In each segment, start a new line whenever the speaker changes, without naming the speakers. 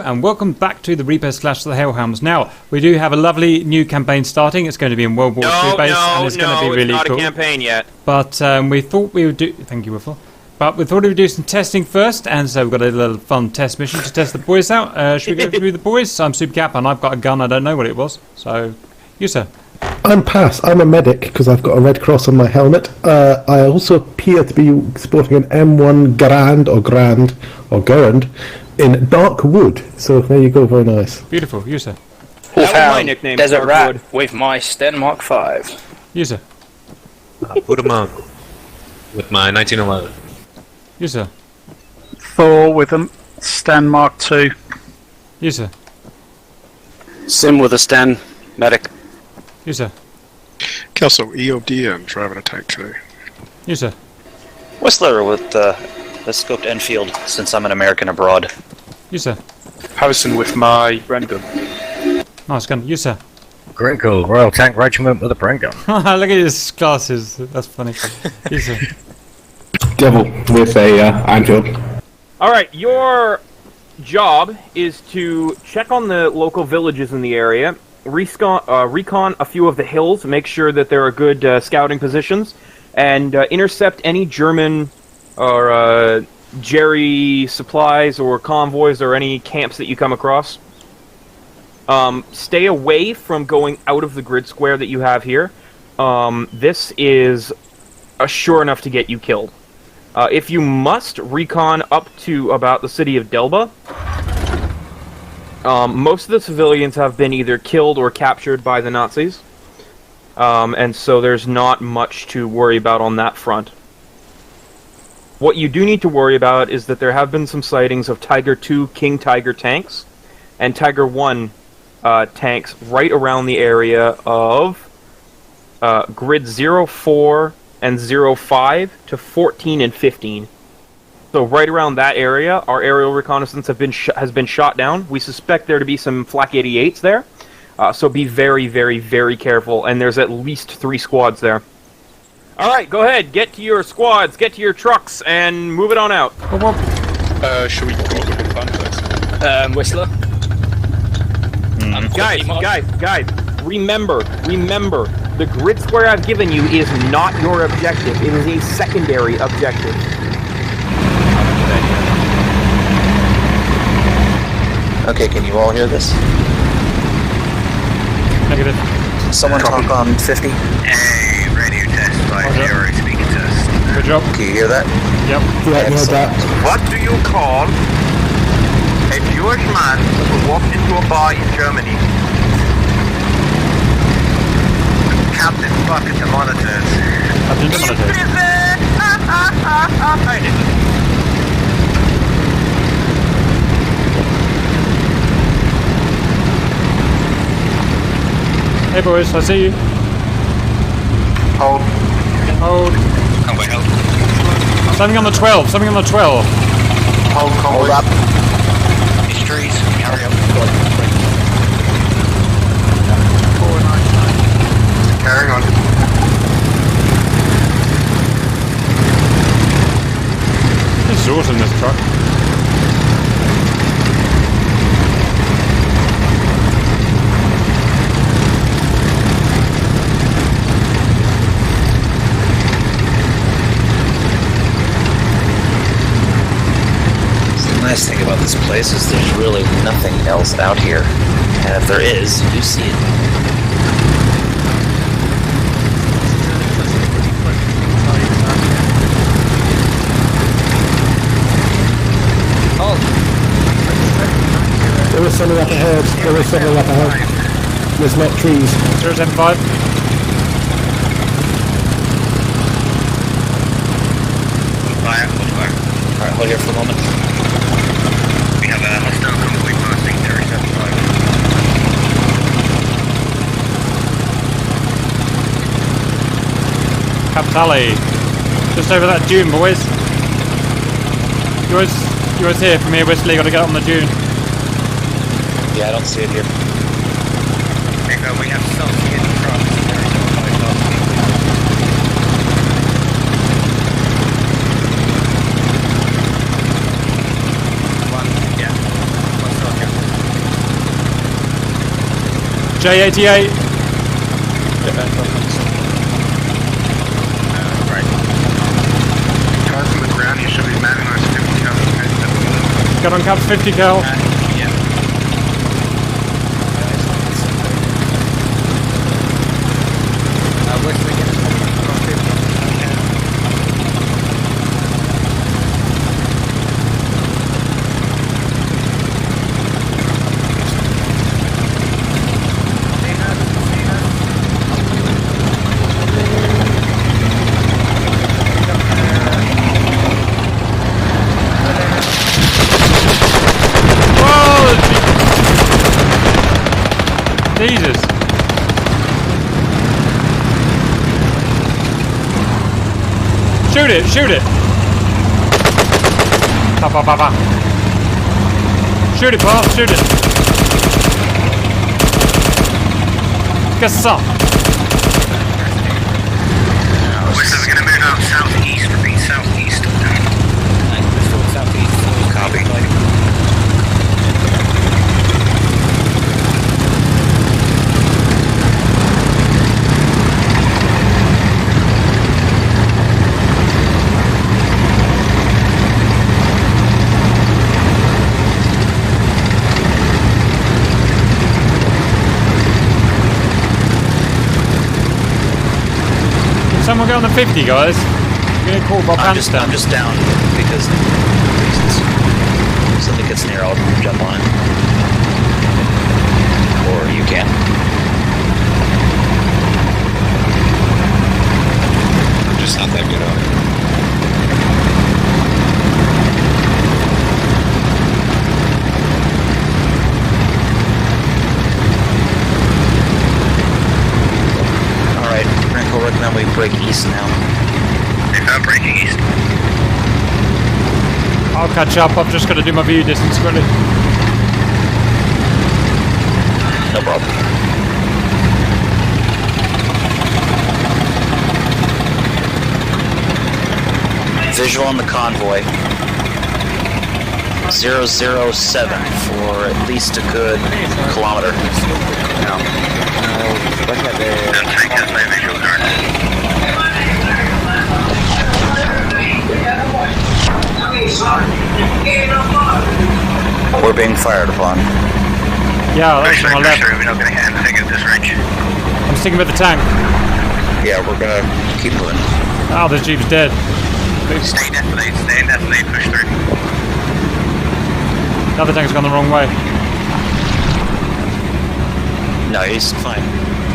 and welcome back to the Reapers Clash of the Hellhounds. Now, we do have a lovely new campaign starting. It's going to be in World War II base, and it's going to be really cool.
No, it's not a campaign yet.
But we thought we would do... Thank you, Wiffle. But we thought we would do some testing first, and so we've got a little fun test mission to test the boys out. Should we go through the boys? I'm Super Cap, and I've got a gun. I don't know what it was. So, you, sir.
I'm Pass. I'm a medic because I've got a red cross on my helmet. I also appear to be sporting an M1 Garand or Garand in Dark Wood. So there you go, very nice.
Beautiful. You, sir.
That was my nickname.
Desert
Dark
Rat
Wood.
with my Sten Mark 5.
You, sir.
Buddha with my 1911.
You, sir.
Thor with a Sten Mark II.
You, sir.
Sim with a Sten medic.
You, sir.
Kelso EOD and driving a tank today.
You, sir.
Whistler with the scoped Enfield, since I'm an American abroad.
You, sir.
Harrison with my Bren gun.
Nice gun. You, sir.
Grinkle, Royal Tank Regiment with a Bren gun.
Look at his glasses. That's funny. You, sir.
Devil with a Anfield.
Alright, your job is to check on the local villages in the area, recon a few of the hills, make sure that there are good scouting positions, and intercept any German or Jerry supplies or convoys or any camps that you come across. Stay away from going out of the grid square that you have here. This is sure enough to get you killed. If you must, recon up to about the city of Delba. Most of the civilians have been either killed or captured by the Nazis. And so there's not much to worry about on that front. What you do need to worry about is that there have been some sightings of Tiger II King Tiger tanks and Tiger I tanks right around the area of grid 04 and 05 to 14 and 15. So right around that area, our aerial reconnaissance has been shot down. We suspect there to be some Flak 88s there. So be very, very, very careful. And there's at least 3 squads there. Alright, go ahead. Get to your squads, get to your trucks, and move it on out.
Should we go up with the plan first?
Whistler.
Guys, remember, the grid square I've given you is not your objective. It is a secondary objective.
Okay, can you all hear this?
Negative.
Someone talk on 50?
Hey, radio test, 5-0, speaker test.
Good job.
Can you hear that?
Yep.
Yeah, no doubt.
What do you call a Jewish man who walked into a bar in Germany? Captain, fuck at the monitors.
Captain the monitors.
I didn't.
Hey boys, I see you.
Hold.
Hold.
Convoy, hold.
Something on the 12, something on the 12.
Hold, convoy.
Hold up.
These trees, carry up. Carrying on.
This is awesome, this truck.
The nice thing about this place is there's really nothing else out here. And if there is, you see it.
There is something up ahead. There's not trees.
075.
Fire.
Alright, hold here for a moment.
We have a hostile convoy passing 075.
Capitale. Just over that dune, boys. Yours here from here, Whistler. You gotta get up on the dune.
Yeah, I don't see it here.
Bingo, we have something in front. 075 passing. One, yeah. One soldier.
J88.
Right. Coming from the ground, you should be manning those 50 cal.
Got on caps 50 cal.
Yeah.
Jesus. Shoot it, shoot it. Pa, pa, pa, pa. Shoot it, Paul, shoot it. Get some.
So we're gonna move out southeast, repeat southeast.
Southeast. Copy.
Someone get on the 50, guys. You're gonna call Bob
I'm
Hands down.
I'm just down because reasons. If something gets near, I'll jump on it. Or you can.
I'm just not that good at it.
Alright, Frank will recommend we break east now.
They're not breaking east.
I'll catch up. I've just got to do my view distance quickly.
No problem. Visual on the convoy. 007 for at least a good kilometer.
Don't take us by visual guard.
We're being fired upon.
Yeah, that's on my left.
We're not gonna hit anything at this range.
I'm sticking with the tank.
Yeah, we're gonna keep moving.
Oh, this jeep's dead.
Stay definitely, push through.
The other tank's gone the wrong way.
No, he's fine.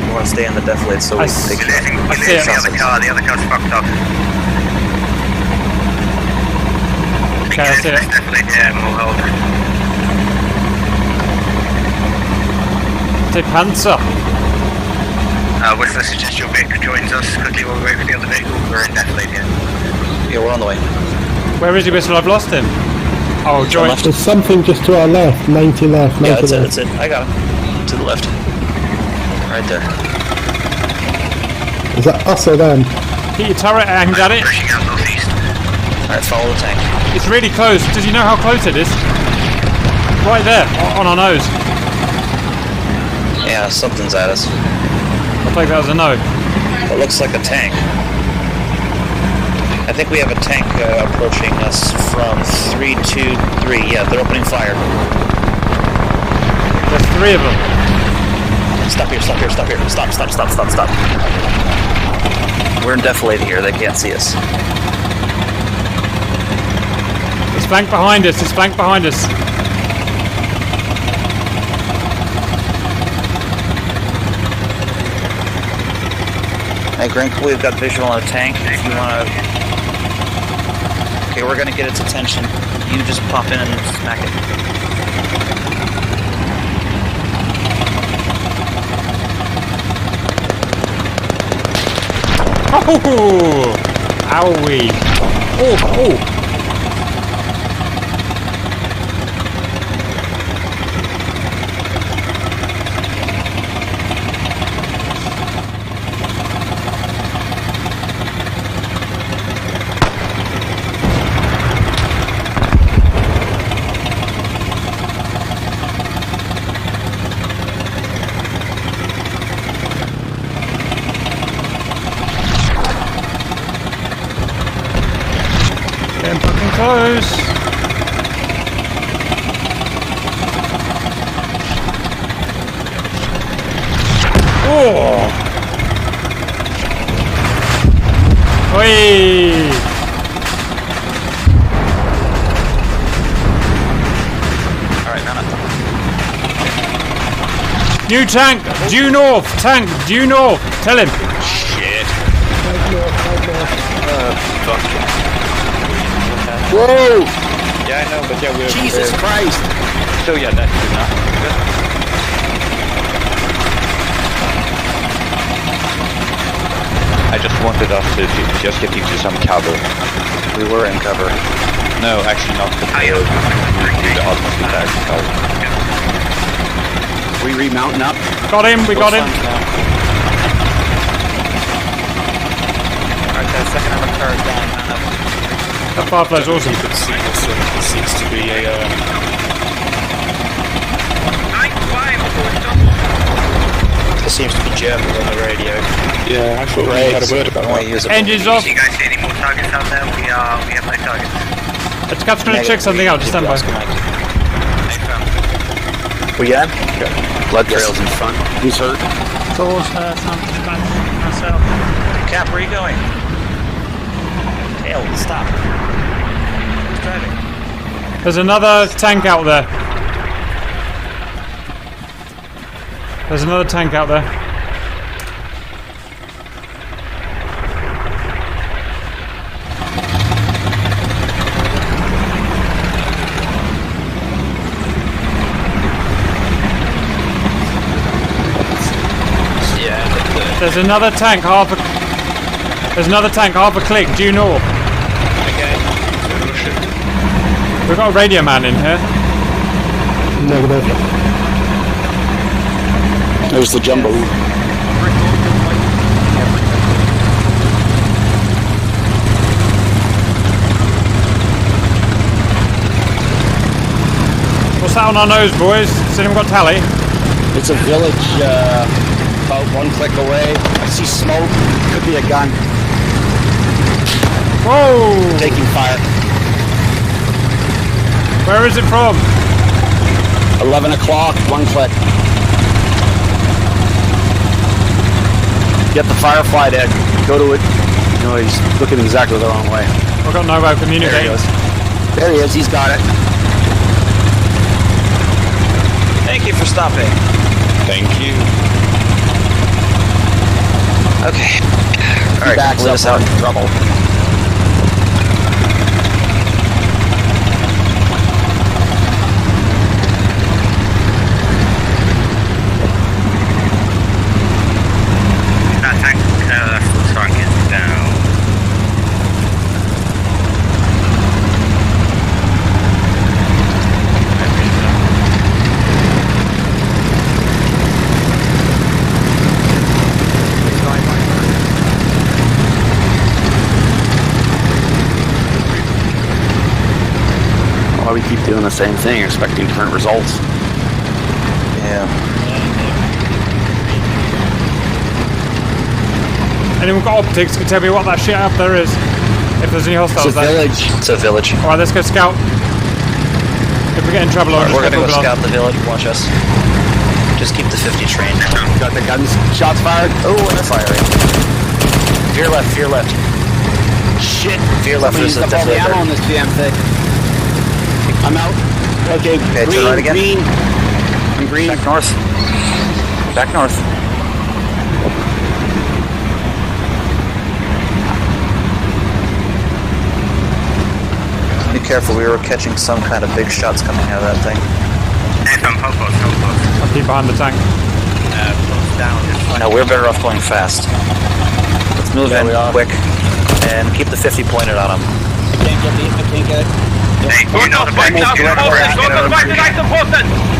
We want to stay in the defilade so we can take
I see it.
The other car's fucked up.
Okay, I see it.
Definitely, yeah, we'll hold.
Take Panzer.
Which I suggest your Vic joins us quickly while we wait for the other vehicle. We're in definitely here.
Yeah, we're on the way.
Where is he, Whistle? I've lost him. Oh, join.
There's something just to our left, 90 left, 90
Yeah, that's it,
left.
that's it. I got him. To the left. Right there.
Is that us or them?
Keep your turret aimed at it.
Pushing out northeast.
Alright, follow the tank.
It's really close. Does he know how close it is? Right there, on our nose.
Yeah, something's at us.
I'll take that as a no.
It looks like a tank. I think we have a tank approaching us from 323. Yeah, they're opening fire.
There's three of them.
Stop here, stop here, stop here. Stop, stop, stop, stop, stop. We're in defilade here. They can't see us.
It's flanked behind us. It's flanked behind us.
Hey, Grinkle, we've got visual on a tank. If you want to... Okay, we're going to get its attention. You just pop in and smack it.
Oh! Owie! Oh! Oh! close. Oh! Oi!
Alright, man.
New tank, due north. Tank, due north. Tell him.
Shit.
Fuck.
Whoa! Yeah, I know, but yeah, we're...
Jesus Christ!
So yeah, that's enough. I just wanted us to just get into some cover.
We were in cover.
No, actually not the utmost attack cover.
We remounting up.
Got him, we got him.
Alright, that second armor car is down.
That firefly's awesome.
Seems to be a...
It seems to be German on the radio.
Yeah, I thought we had a word about that.
Engines off.
Do you guys see any more targets out there? We have no targets.
Let's catch gonna check something out, just stand by.
We got him? Blood trails in front.
He's hurt.
Towards myself.
Cap, where are you going? Hell, stop. Who's driving?
There's another tank out there. There's another tank out there. There's another tank half a... There's another tank half a click due north. We've got a radio man in here.
Negative.
There's the jumbo.
What's that on our nose, boys? Has anyone got tally?
It's a village about 1 click away. I see smoke. Could be a gun.
Whoa!
Taking fire.
Where is it from?
11 o'clock, 1 click. Get the Firefly dead. Go to it. No, he's looking exactly the wrong way.
I've got no way of
There he
communicating.
goes. There he is. He's got it.
Thank you for stopping.
Thank you.
Okay.
He
Alright,
backs
let
up
us out.
in trouble.
That tank trunk is down.
Why we keep doing the same thing, expecting different results.
Yeah.
Anyone got optics can tell me what that shit up there is? If there's any
It's a
hostiles there.
village.
It's a village.
Alright, let's go scout. If we get in trouble, I'll
Alright,
just
we're gonna go
Google
scout the village. Watch us. Just keep the 50 trained.
Got the guns. Shots fired.
Oh, and they're firing. Veer left, veer left.
Shit.
Veer left,
Somebody
there's
used up all the
definitely a
ammo on this damn thing. I'm out. Okay,
Okay,
green,
turn right again.
green. I'm green.
Back north. Back north. Be careful, we were catching some kind of big shots coming out of that thing.
Hey, from Popos, Popos.
I'll keep behind the tank.
Close down.
No, we're better off going fast. Let's move in quick and keep the 50 pointed on them.
I can't get it.
Hey, you know the bike now.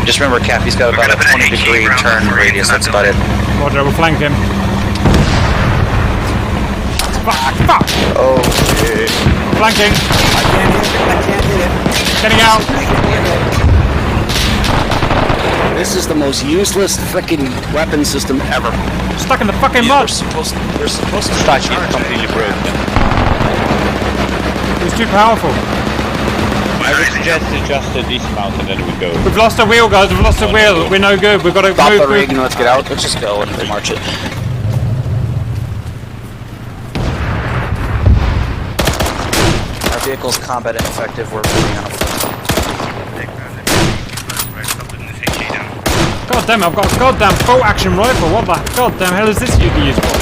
Just remember, Cap, he's got about a 20-degree turn radius. That's about it.
Roger, we'll flank him. Fuck! Fuck!
Oh, shit.
Flanking!
I can't hit it.
Getting out!
This is the most useless freaking weapon system ever.
Stuck in the fucking
They're
mud!
supposed to
Statue
charge.
completely broken.
It was too powerful.
I would suggest just a dismount and then we go.
We've lost a wheel, guys. We've lost a wheel. We're no good. We've got to
Stop
move.
the rig and let's get out. Let's just go and march it. Our vehicle's combat ineffective. We're moving on a foot.
God damn, I've got a goddamn full action rifle. What the goddamn hell is this you can use for?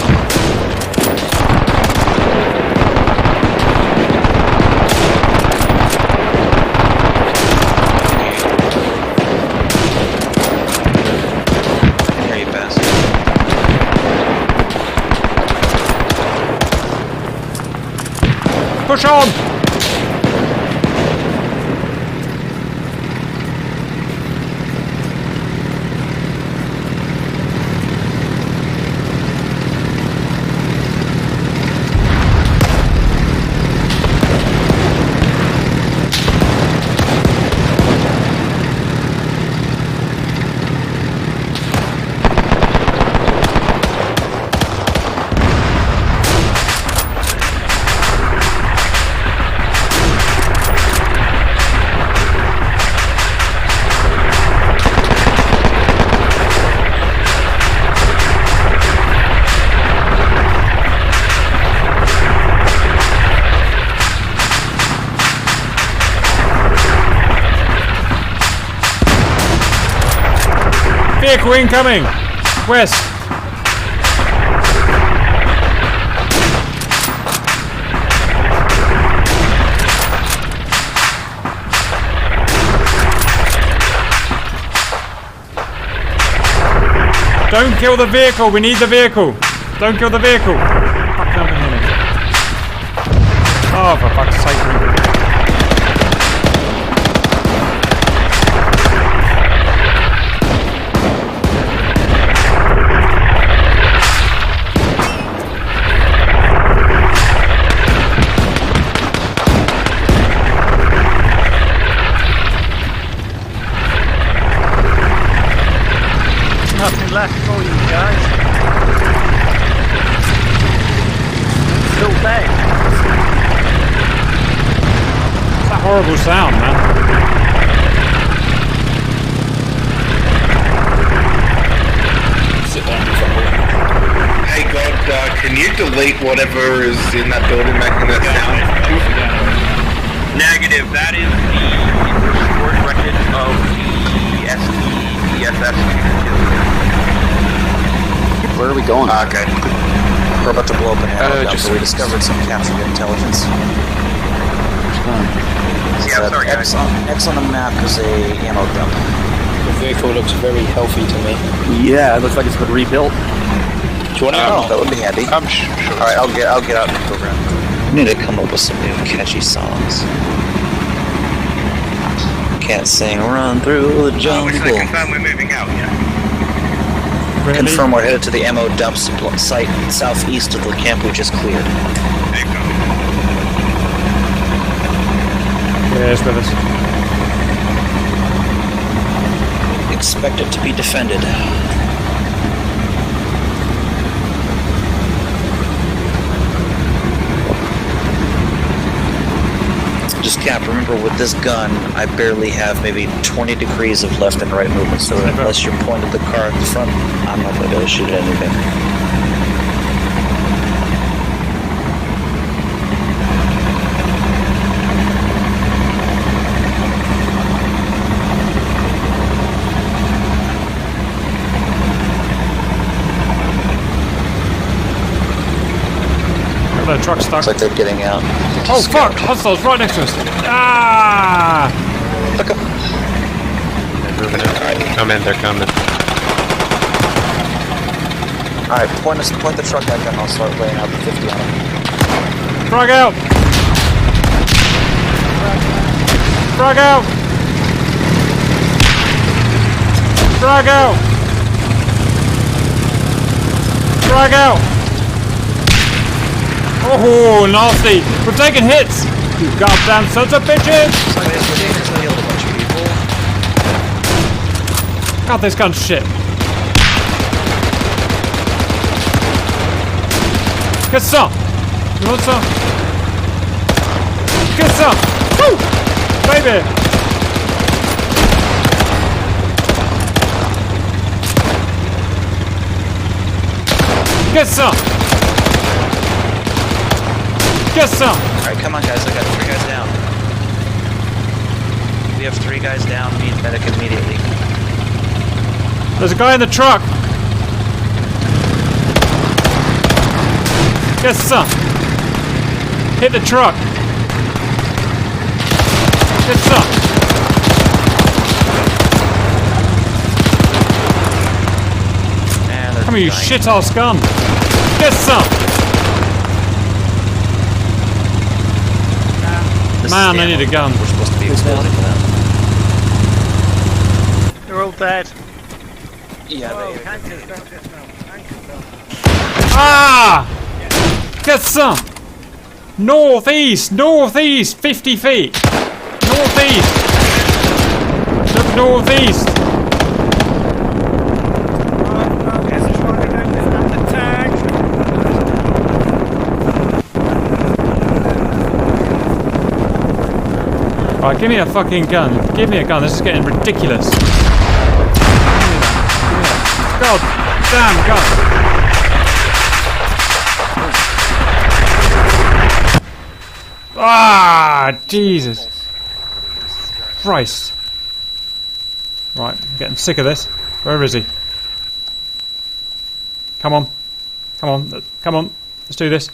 Push on! Vehicle incoming! West! Don't kill the vehicle! We need the vehicle! Don't kill the vehicle! Fuck, don't hit me. Oh, for fuck's sake.
Nothing left for you guys. Still dead.
It's that horrible sound, man.
Sit down somewhere.
Hey God, can you delete whatever is in that building making that sound?
Negative. That is the stored wreckage of the STDSS.
Where are we going?
Okay.
We're about to blow up an ammo dump, so we discovered some captured intelligence.
Yeah, sorry guys.
X on the map is a ammo dump.
The vehicle looks very healthy to me.
Yeah, it looks like it's been rebuilt.
Do you want to?
Oh, that would be handy.
I'm sure.
Alright, I'll get out and program. We need to come up with some new catchy songs. Can't sing "Run Through the Jungle."
Which they confirm we're moving out, yeah?
Really?
Confirm we're headed to the ammo dump site southeast of the camp we just cleared.
Yeah, it's with us.
Expect it to be defended. Just Cap, remember with this gun, I barely have maybe 20 degrees of left and right movement, so unless you're pointing the car at the front, I'm not going to be able to shoot at anything.
The truck's stuck.
Looks like they're getting out.
Oh fuck! Hostiles right next to us! Ah!
They're coming, they're coming.
Alright, point the truck at them, I'll start laying out the 50 on them.
Frog out! Frog out! Frog out! Frog out! Oh, nasty! We're taking hits! You goddamn sons of bitches! God, this gun's shit. Get some! You want some? Get some! Woo! baby! Get some! Get some!
Alright, come on guys, I got 3 guys down. We have 3 guys down, need medic immediately.
There's a guy in the truck! Get some! Hit the truck! Get some!
And they're
Come here, you
dying.
shit-ass gun! Get some!
This
Man,
is
I need a gun.
We're supposed to be exploding them.
They're all dead.
Yeah, they
Ah! Get some! Northeast! Northeast! 50 feet! Northeast! Look northeast! Right, give me a fucking gun. Give me a gun. This is getting ridiculous. God damn gun. Ah, Jesus. Christ. Right, I'm getting sick of this. Where is he? Come on. Come on. Come on. Let's do this.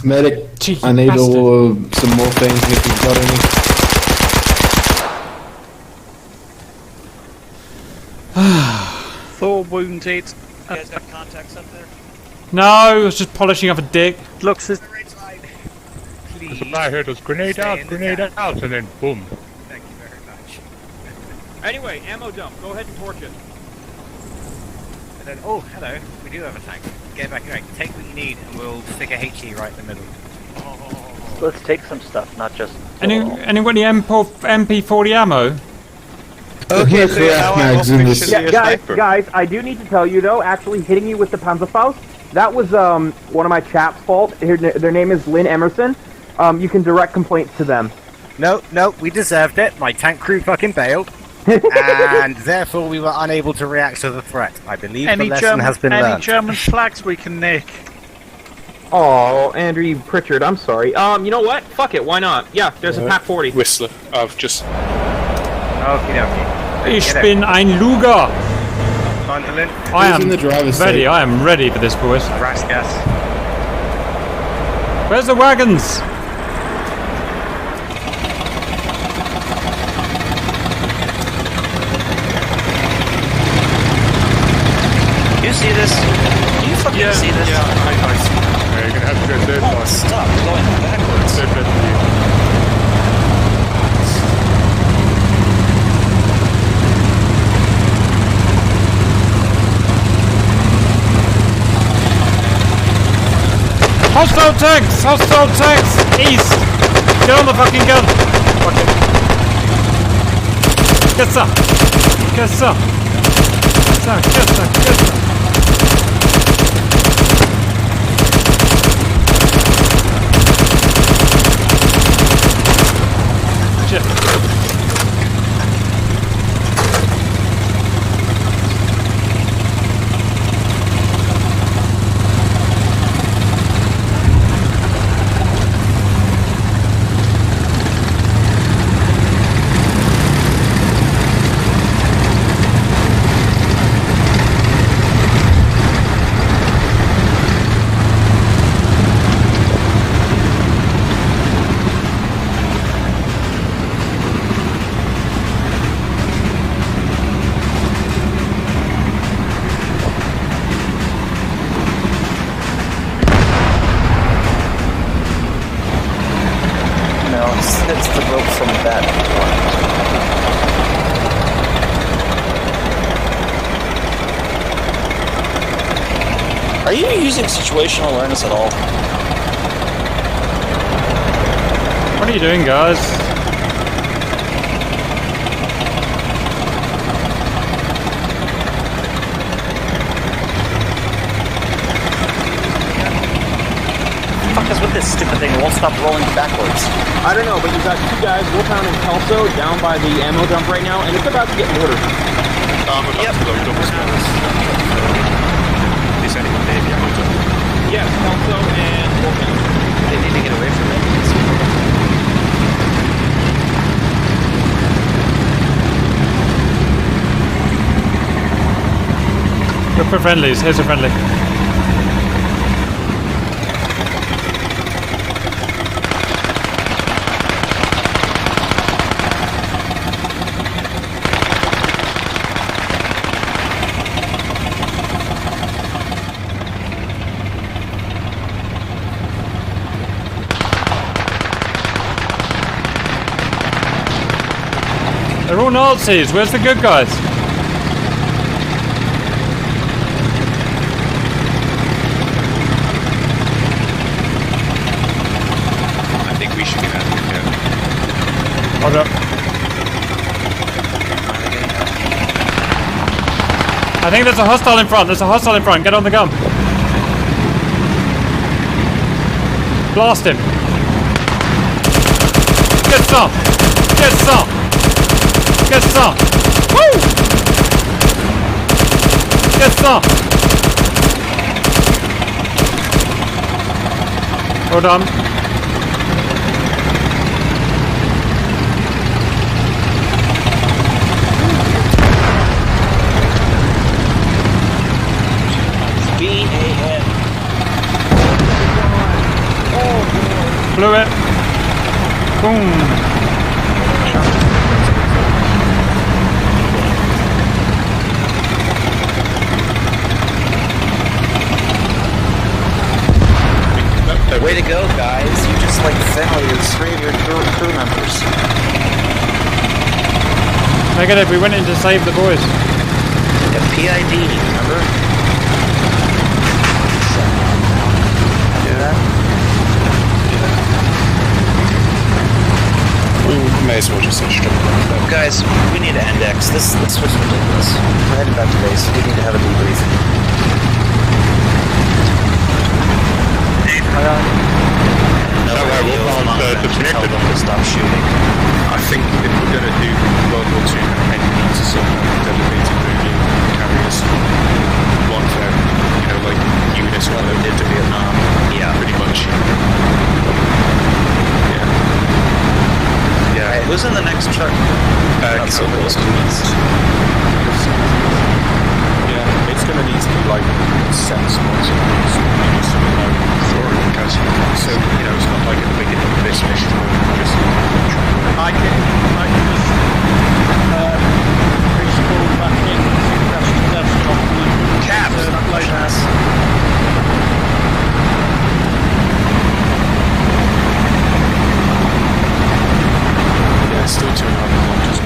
Medic,
Cheeky
I need
bastard.
some more things if you've got any.
Thor wounded.
You guys got contacts up there?
No, I was just polishing off a dick.
Looks as
There's a guy here does grenade out, and then boom.
Thank you very much.
Anyway, ammo dump. Go ahead and torch it.
And then, oh, hello, we do have a tank. Get back, right, take what you need and we'll stick a HE right in the middle.
let's take some stuff, not just.
Anybody MP40 ammo?
Okay, so mags in this.
Yeah, guys, I do need to tell you though, actually hitting you with the Panzerfaust, that was one of my chap's fault. Their name is Lynn Emerson. You can direct complaints to them.
No, we deserved it. My tank crew fucking bailed. And therefore we were unable to react to the threat. I believe the lesson has been learned.
Any German flags we can nick?
Oh, Andrew Pritchard, I'm sorry. You know what? Fuck it, why not? Yeah, there's a Pack 40.
Whistler, I've just...
Okie dokie.
Ich bin ein Luger.
Mandolin.
I am
in the driver's
ready.
seat?
I am ready for this, boys.
Ras gas.
Where's the wagons?
You see this? You fucking see this?
Yeah, I see. You're gonna have to go third
Oh,
class.
stop going backwards.
Third class.
Hostile tanks! Hostile tanks! East! Get on the fucking gun! Fuck it. Get some! Get some! Get some! Shit.
It's the rope from that one. Are you using situational awareness at all?
What are you doing, guys?
with this stupid thing? It won't stop rolling backwards.
I don't know, but you've got two guys, Wolfhound and Kelso, down by the ammo dump right now, and it's about to get mortared.
I'm about to load up as well. Is anyone near the ammo dump?
Yes, Kelso and Wolfhound.
They need to get away from it.
Look for friendlies. Here's a friendly. They're all Nazis. Where's the good guys?
I think we should get out of here.
Hold up. I think there's a hostile in front. There's a hostile in front. Get on the gun. Blast him. Get some. Get some. Get some. Woo! Get some. Well done.
B-A-N.
Blew it. Boom.
Way to go, guys. You just like fell with 3 of your crew members.
Negative, we went in to save the boys.
A PID, remember? Do that?
We may as well just strip it.
Guys, we need to index. This was ridiculous. We're heading back to base. We need to have a debrief. No,
disconnected.
To stop shooting.
I think if we're going to do World War II campaign, we need to sort of dedicated moving carriers. One for, you know, like units
What we did to Vietnam. Yeah.
pretty much. Yeah. Yeah.
Alright, who's in the next truck?
So yeah, it's going to need to be like sensible. So, you know, it's not like a big this mission.
I can just respawn back in to crash the desktop and
Caps!
upload that.
Yeah, it's still 2.5 kilometers.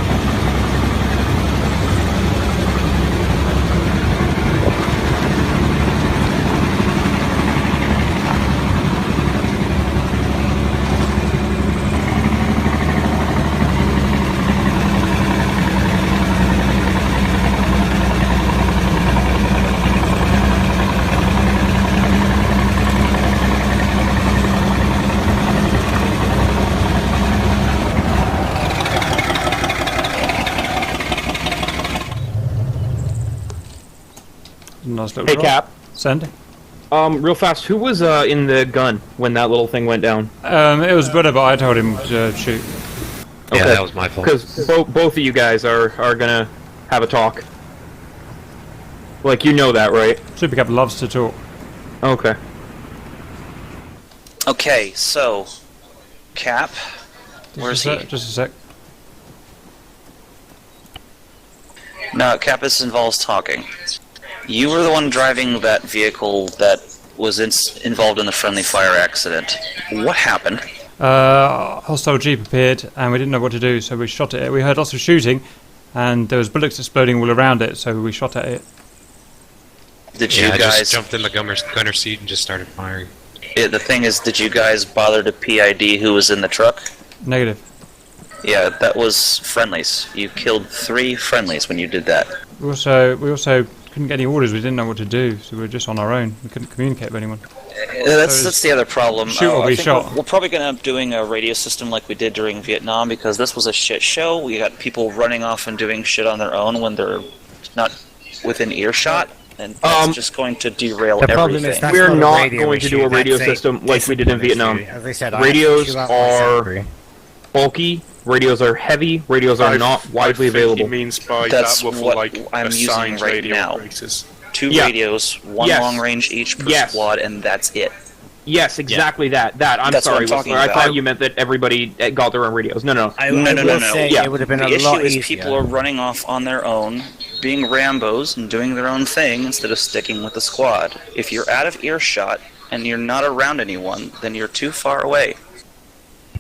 Nice little
Hey,
drop.
Cap.
Send.
Real fast, who was in the gun when that little thing went down?
It was Buddha, but I told him to shoot.
Okay.
Yeah, that was my fault.
Because both of you guys are gonna have a talk. Like, you know that, right?
Super Cap loves to talk.
Okay.
Okay, so... Cap? Where's he?
Just a sec.
No, Cap, this involves talking. You were the one driving that vehicle that was involved in the friendly fire accident. What happened?
Hostile jeep appeared, and we didn't know what to do, so we shot at it. We heard lots of shooting, and there was bullets exploding all around it, so we shot at it.
Did you guys...
I just jumped in the gunner seat and just started firing.
The thing is, did you guys bother to PID who was in the truck?
Negative.
Yeah, that was friendlies. You killed 3 friendlies when you did that.
We also couldn't get any orders. We didn't know what to do, so we were just on our own. We couldn't communicate with anyone.
That's the other problem.
Shoot or
I
be
think
shot.
we're probably going to end up doing a radio system like we did during Vietnam, because this was a shit show. We got people running off and doing shit on their own when they're not within earshot, and that's just going to derail
The problem
everything.
is that's
We're
not a
not
radio
going to
issue,
do a radio
that's a
system like we did in
discipline
Vietnam.
issue. As I said,
Radios
I have to shoot out my
are
sentry.
bulky, radios are heavy, radios are not widely
I think
available.
he means by
That's
that, Wuffle,
what
like
I'm using
assigned
right
radio
now.
operators.
2
Yeah.
radios, 1
Yes.
long range each per
Yes.
squad, and that's it.
Yes, exactly that. I'm
That's what
sorry,
I'm talking
listener. I
about.
thought you meant that everybody got their own radios. No.
No.
I will say
Yeah.
it would have been
The
a
issue
lot
is
easier.
people are running off on their own, being Rambos and doing their own thing instead of sticking with the squad. If you're out of earshot and you're not around anyone, then you're too far away.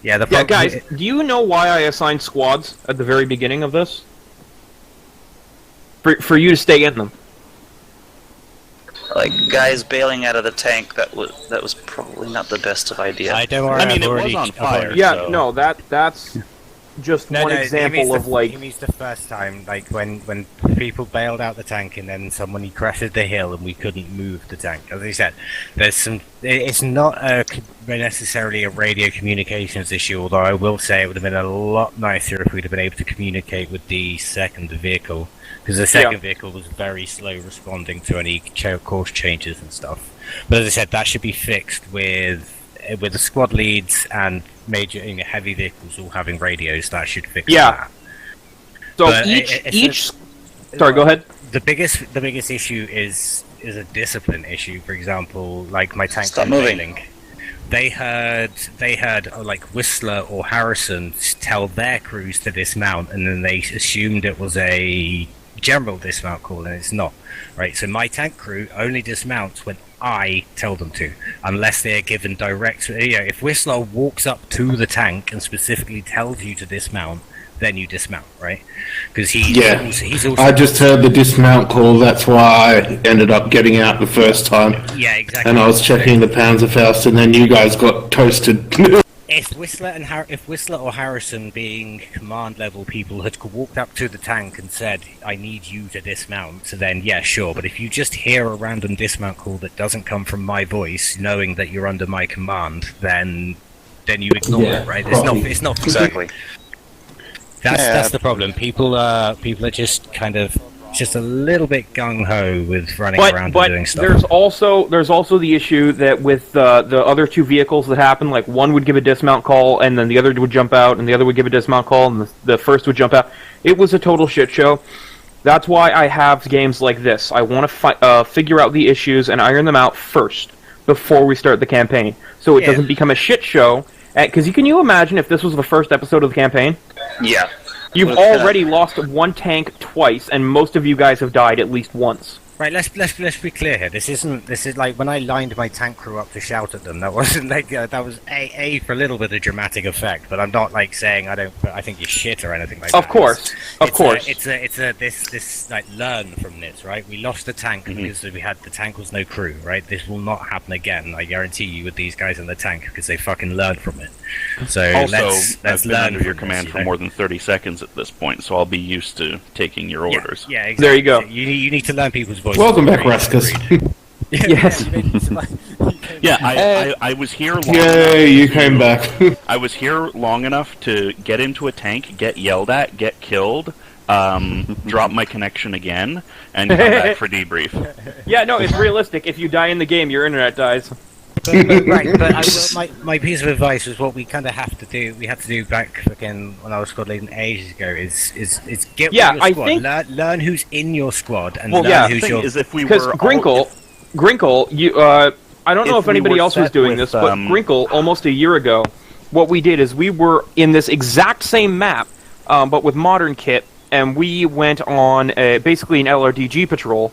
Yeah, the
Yeah,
problem
guys, do you know why I assigned squads at the very beginning of this? For you to stay in them.
Like guys bailing out of the tank, that was probably not the best of idea.
I don't worry,
I mean,
I've
it was
already-
on fire.
Yeah,
so-
no, that's just one
he
example
means
of like.
he means the first time, like when people bailed out the tank and then someone crashed the hill and we couldn't move the tank. As I said, there's some. It's not necessarily a radio communications issue, although I will say it would have been a lot nicer if we'd have been able to communicate with the second vehicle, because the second vehicle was very slow responding to any course changes and stuff. But as I said, that should be fixed with the squad leads and major heavy vehicles all having radios. That should fix that.
So
But
each. Sorry, go ahead.
The biggest issue is a discipline issue. For example, like my tank
Stop
crew
moving.
failing. They heard like Whistler or Harrison tell their crews to dismount, and then they assumed it was a general dismount call, and it's not. Right, so my tank crew only dismounts when I tell them to, unless they are given direct. If Whistler walks up to the tank and specifically tells you to dismount, then you dismount, right? Because he's also.
I just heard the dismount call, that's why I ended up getting out the first time.
Yeah, exactly.
And I was checking the Panzerfaust, and then you guys got toasted.
If Whistler or Harrison, being command level people, had walked up to the tank and said, "I need you to dismount," then yeah, sure. But if you just hear a random dismount call that doesn't come from my voice, knowing that you're under my command, then you ignore it, right? It's not
Exactly.
That's the problem. People are just kind of just a little bit gung ho with running around and doing stuff.
There's also the issue that with the other 2 vehicles that happened, like one would give a dismount call and then the other would jump out, and the other would give a dismount call and the first would jump out. It was a total shit show. That's why I have games like this. I want to figure out the issues and iron them out first before we start the campaign, so it doesn't become a shit show. Because can you imagine if this was the first episode of the campaign?
Yeah.
You've already lost 1 tank twice, and most of you guys have died at least once.
Right, let's be clear here. This is like when I lined my tank crew up to shout at them. That wasn't like that was a for a little bit of dramatic effect. But I'm not like saying I think you're shit or anything like that.
Of course.
It's like learn from this, right? We lost the tank because the tank was no crew, right? This will not happen again. I guarantee you with these guys in the tank because they fucking learned from it. So
also,
let's
I've been
learn
under
from
your
this,
command
you
for
know?
more than 30 seconds at this point, so I'll be used to taking your orders.
Yeah, exactly.
There you go.
You need to learn people's voices.
Welcome back, Rascus.
Yes.
Yeah, I was here long
Yay, you came back.
I was here long enough to get into a tank, get yelled at, get killed, drop my connection again, and come back for debrief.
Yeah, no, it's realistic. If you die in the game, your internet dies.
But my piece of advice was what we kind of have to do. We had to do back again when I was squad leading ages ago. Is get with your squad. Learn who's in your squad and learn who's your.
Because Grinkle, you. I don't know if anybody else was doing this, but Grinkle, almost a year ago, what we did is we were in this exact same map, but with modern kit, and we went on basically an LRDG patrol.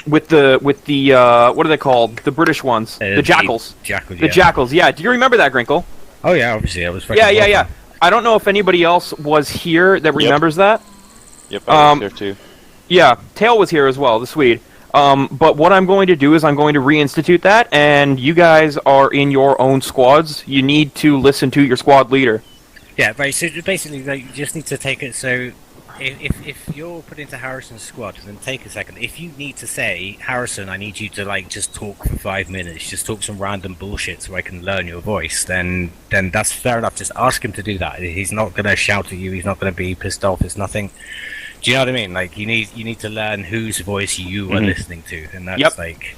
With the what are they called? The British ones, the Jackals. The Jackals. Yeah. Do you remember that, Grinkle?
Oh yeah, obviously I was.
Yeah. I don't know if anybody else was here that remembers that.
Yep, I was there too.
Yeah, Tail was here as well, the Swede. But what I'm going to do is I'm going to reinstitute that, and you guys are in your own squads. You need to listen to your squad leader.
Yeah, right. So basically, like, you just need to take it. So if you're put into Harrison's squad, then take a second. If you need to say, Harrison, I need you to like just talk for 5 minutes, just talk some random bullshit so I can learn your voice, then that's fair enough. Just ask him to do that. He's not gonna shout at you. He's not gonna be pissed off. It's nothing. Do you know what I mean? Like you need to learn whose voice you are listening to, and that's like.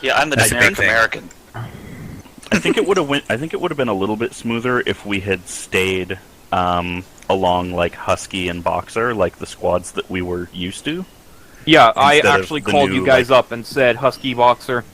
Yeah, I'm the generic American.
I think it would have been a little bit smoother if we had stayed along like Husky and Boxer, like the squads that we were used to.
Yeah, I actually called you guys up and said Husky, Boxer.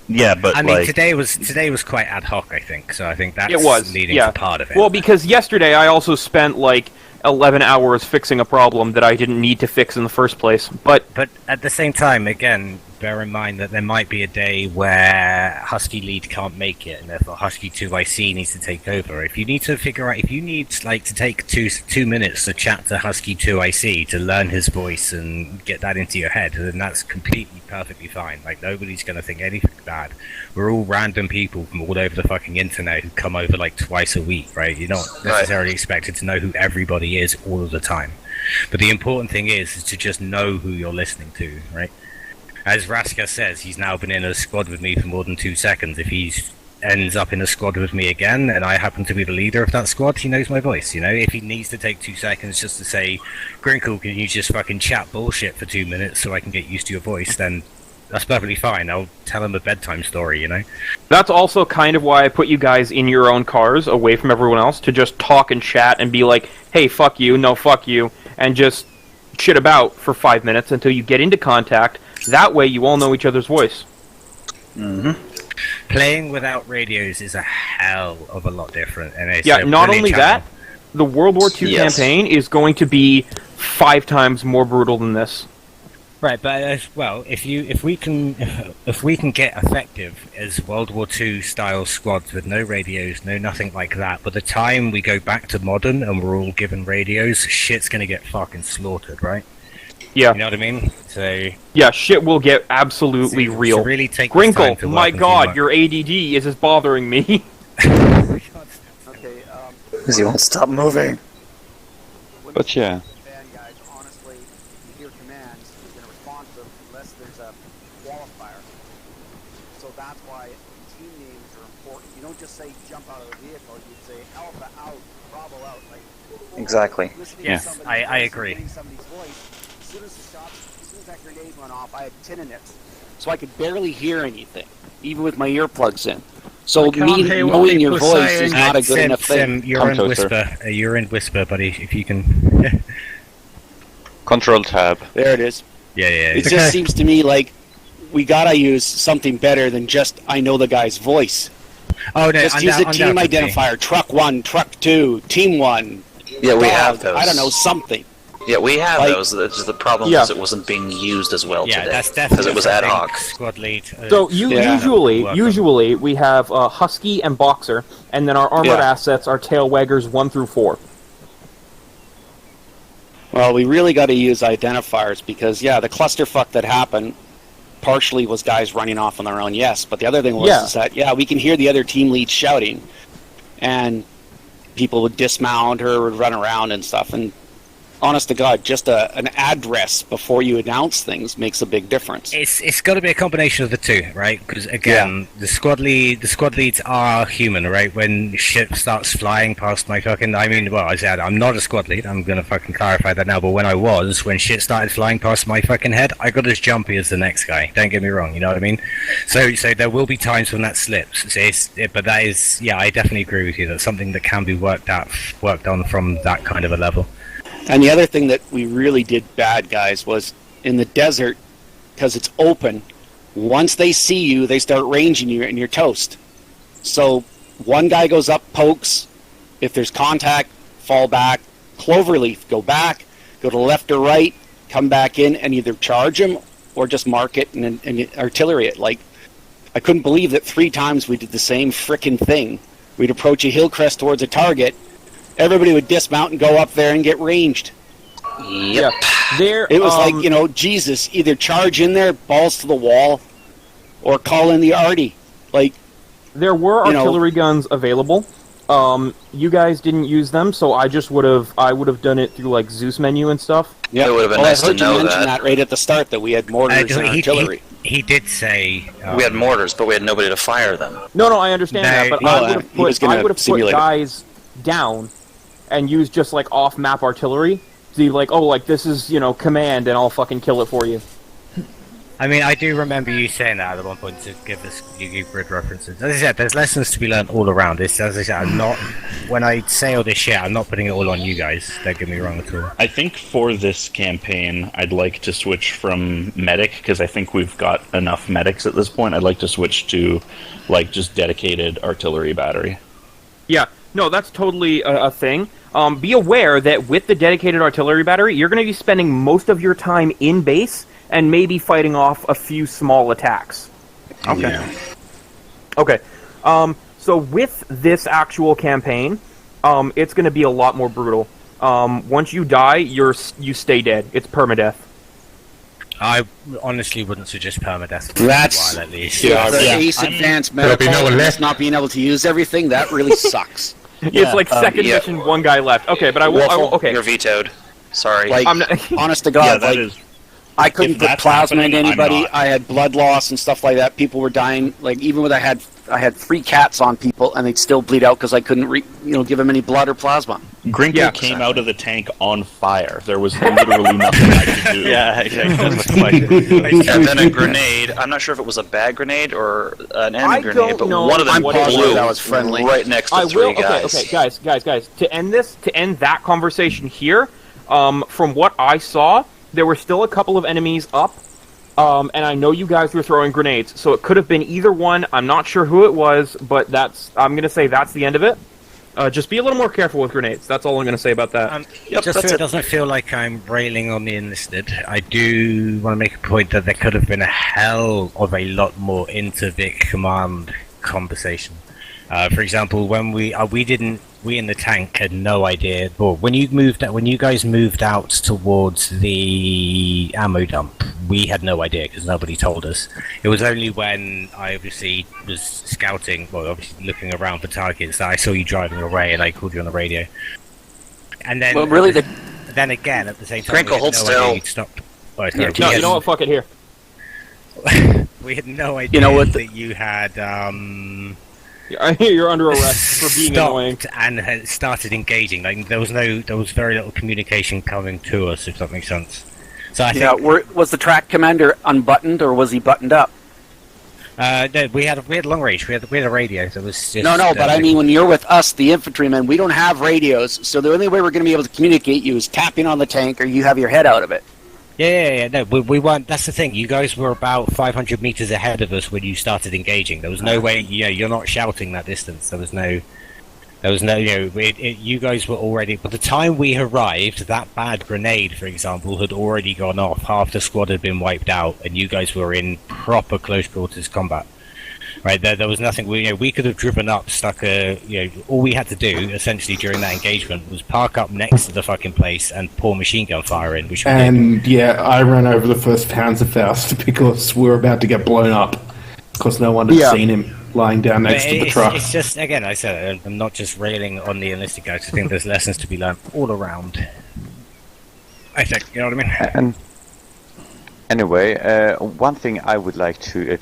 Yeah, but
I mean, today was quite ad hoc, I think. So I think that's leading to part of it.
Well, because yesterday I also spent like 11 hours fixing a problem that I didn't need to fix in the first place. But
at the same time, again, bear in mind that there might be a day where Husky Lead can't make it, and therefore Husky 2IC needs to take over. If you need to figure out, if you need like to take two minutes to chat to Husky 2IC to learn his voice and get that into your head, then that's completely perfectly fine. Like nobody's going to think anything bad. We're all random people from all over the fucking internet who come over like twice a week, right? You're not necessarily expected to know who everybody is all of the time. But the important thing is to just know who you're listening to, right? As Raska says, he's now been in a squad with me for more than 2 seconds. If he ends up in a squad with me again, and I happen to be the leader of that squad, he knows my voice, you know? If he needs to take 2 seconds just to say, Grinkle, can you just fucking chat bullshit for 2 minutes so I can get used to your voice, then that's perfectly fine. I'll tell him a bedtime story, you know?
That's also kind of why I put you guys in your own cars, away from everyone else, to just talk and chat and be like, hey, fuck you, no, fuck you, and just shit about for 5 minutes until you get into contact. That way you all know each other's voice.
Playing without radios is a hell of a lot different. And it's
not only that, the World War II campaign is going to be 5 times more brutal than this.
Right, but as well, if we can get effective as World War II style squads with no radios, no nothing like that, by the time we go back to modern and we're all given radios, shit's gonna get fucking slaughtered, right?
Yeah.
You know what I mean? So
yeah, shit will get absolutely real.
Really take
Grinkle, my god, your ADD is just bothering me.
Because he won't stop moving.
But yeah.
Exactly.
Yes, I agree.
As soon as that grenade went off, I had tinnitus, so I could barely hear anything, even with my earplugs in. So me knowing your voice is not a good enough thing.
You're in whisper. You're in whisper, buddy. If you can.
Control tab.
There it is.
Yeah.
It just seems to me like we gotta use something better than just I know the guy's voice.
Oh no!
Just use a team identifier. Truck 1, truck 2, team 1.
Yeah, we have those.
I don't know, something.
Yeah, we have those. The problem is it wasn't being used as well today.
That's definitely
because it was ad hoc.
Squad lead.
So usually we have Husky and Boxer, and then our armored assets are tail waggers 1 through 4.
Well, we really got to use identifiers because the clusterfuck that happened partially was guys running off on their own. Yes, but the other thing was is that we can hear the other team lead shouting, and people would dismount or would run around and stuff. And honest to God, just an address before you announce things makes a big difference.
It's got to be a combination of the two, right? Because again, the squad leads are human, right? When shit starts flying past my fucking, I said I'm not a squad lead. I'm gonna fucking clarify that now. But when shit started flying past my fucking head, I got as jumpy as the next guy. Don't get me wrong, you know what I mean? So there will be times when that slips. But that is, I definitely agree with you. That's something that can be worked on from that kind of a level.
And the other thing that we really did bad, guys, was in the desert, because it's open, once they see you, they start ranging you and you're toast. So one guy goes up, pokes. If there's contact, fall back. Cloverleaf, go back, go to left or right, come back in and either charge him or just mark it and artillery it. Like, I couldn't believe that 3 times we did the same frickin' thing. We'd approach a hill crest towards a target. Everybody would dismount and go up there and get ranged.
Yep.
It was like, Jesus, either charge in there, balls to the wall, or call in the arty. Like,
there were artillery guns available, You guys didn't use them, so I would have done it through like Zeus menu and stuff.
Yeah,
It would have been
well,
nice
I heard
to
you
know
mention
that.
that right at the start that we had mortars and artillery.
He did say
We had mortars, but we had nobody to fire them.
No, I understand that, but I would have put guys down and used just like off-map artillery. So you like, oh, like this is command, and I'll fucking kill it for you.
I mean, I do remember you saying that at one point to give us grid references. As I said, there's lessons to be learned all around this. As I said, I'm not, when I say all this shit, I'm not putting it all on you guys. Don't get me wrong at all.
I think for this campaign, I'd like to switch from medic, because I think we've got enough medics at this point. I'd like to switch to, like, just dedicated artillery battery.
Yeah, no, that's totally a thing. Be aware that with the dedicated artillery battery, you're going to be spending most of your time in base, and maybe fighting off a few small attacks.
Okay.
Yeah.
Okay. So with this actual campaign, it's going to be a lot more brutal. Once you die, you stay dead. It's permadeath.
I honestly wouldn't suggest permadeath.
That's
at least.
The Ace Advanced Medical and just not being able to use everything, that really sucks.
It's like second mission, one guy left. Okay, but I will. Okay,
You're vetoed. Sorry.
Like, honest to God,
Yeah, that
like,
is.
I couldn't
if
put
that's
plasma into
happening, I'm
anybody.
not.
I had blood loss and stuff like that. People were dying. Like even when I had 3 cats on people, and they'd still bleed out because I couldn't, give them any blood or plasma.
Grinko came out of the tank on fire. There was literally nothing I could do.
Yeah, exactly. And then a grenade. I'm not sure if it was a bag grenade or an enemy grenade, but one of them blew
that was friendly.
right next to three guys.
Okay, guys. To end that conversation here, from what I saw, there were still a couple of enemies up, and I know you guys were throwing grenades, so it could have been either one. I'm not sure who it was, but I'm going to say that's the end of it. Just be a little more careful with grenades. That's all I'm going to say about that.
Just so it doesn't feel like I'm railing on the enlisted, I do want to make a point that there could have been a hell of a lot more inter-Vic command conversation. For example, when we in the tank had no idea. Well, when you guys moved out towards the ammo dump, we had no idea because nobody told us. It was only when I obviously was scouting, well, obviously looking around for targets, that I saw you driving away and I called you on the radio. And then,
well, really,
then again at the same time,
Crinkle, hold still.
You'd stopped. Oh,
No, you know what? Fuck it, here.
We had no idea that you had.
You're under arrest for being annoying.
And had started engaging. Like there was very little communication coming to us, if that makes sense. So I think,
was the track commander unbuttoned or was he buttoned up?
No, we had long range. We had a radio that was just.
No, but I mean when you're with us, the infantrymen, we don't have radios, so the only way we're going to be able to communicate you is tapping on the tank or you have your head out of it.
Yeah. No, we weren't. That's the thing. You guys were about 500 meters ahead of us when you started engaging. There was no way. You're not shouting that distance. There was no. You guys were already. By the time we arrived, that bad grenade, for example, had already gone off. Half the squad had been wiped out, and you guys were in proper close quarters combat. Right there was nothing. We could have driven up, stuck all we had to do essentially during that engagement was park up next to the fucking place and pour machine gun fire in. Which
I ran over the first Panzerfaust because we were about to get blown up because no one had seen him lying down next to the truck.
It's just, again, I said I'm not just railing on the enlisted guys. I think there's lessons to be learned all around. I think, you know what I mean.
And anyway, one thing I would like to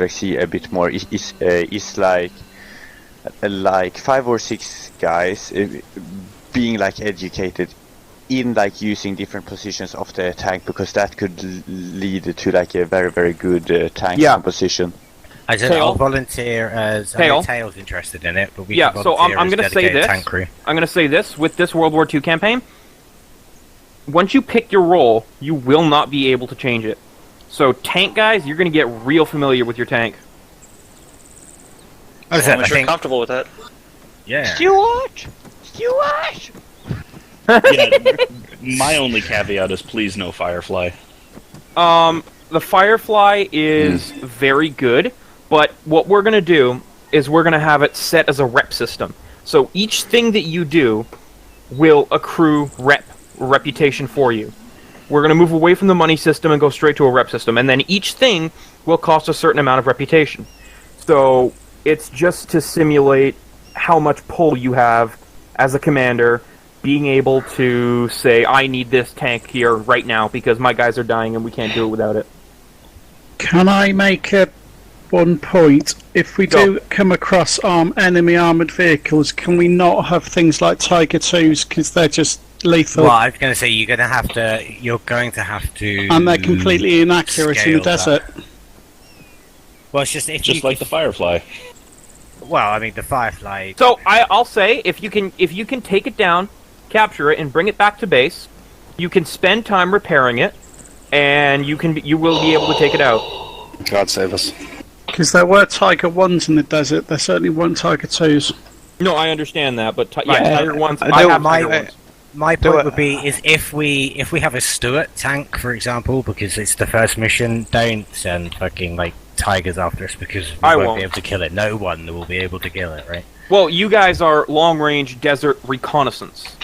see a bit more is like 5 or 6 guys being like educated in like using different positions of the tank, because that could lead to like a very, very good tank composition.
I said I'll volunteer as Tail's interested in it, but we can
so I'm going to say this.
Tank crew.
I'm going to say this with this World War II campaign. Once you pick your role, you will not be able to change it. So tank guys, you're going to get real familiar with your tank.
As long as you're comfortable with that.
Yeah.
Stuart!
Yeah, my only caveat is please no Firefly.
The Firefly is very good, but what we're going to do is we're going to have it set as a rep system. So each thing that you do will accrue reputation for you. We're going to move away from the money system and go straight to a rep system, and then each thing will cost a certain amount of reputation. So it's just to simulate how much pull you have as a commander, being able to say, I need this tank here right now because my guys are dying and we can't do it without it.
Can I make one point? If we do come across enemy armoured vehicles, can we not have things like Tiger 2s because they're just lethal?
Well, I was going to say you're going to have to.
And they're completely inaccurate in the desert.
Well, it's just
like the Firefly.
Well, I mean the Firefly.
So I'll say if you can take it down, capture it, and bring it back to base, you can spend time repairing it, and you will be able to take it out.
God save us.
Because there were Tiger 1s in the desert, there certainly weren't Tiger 2s.
No, I understand that, but Tiger 1s, I have Tiger 1s.
My point would be is if we have a Stuart tank, for example, because it's the first mission, don't send fucking like Tigers after us because we won't be able to kill it. No one will be able to kill it, right?
Well, you guys are long-range desert reconnaissance.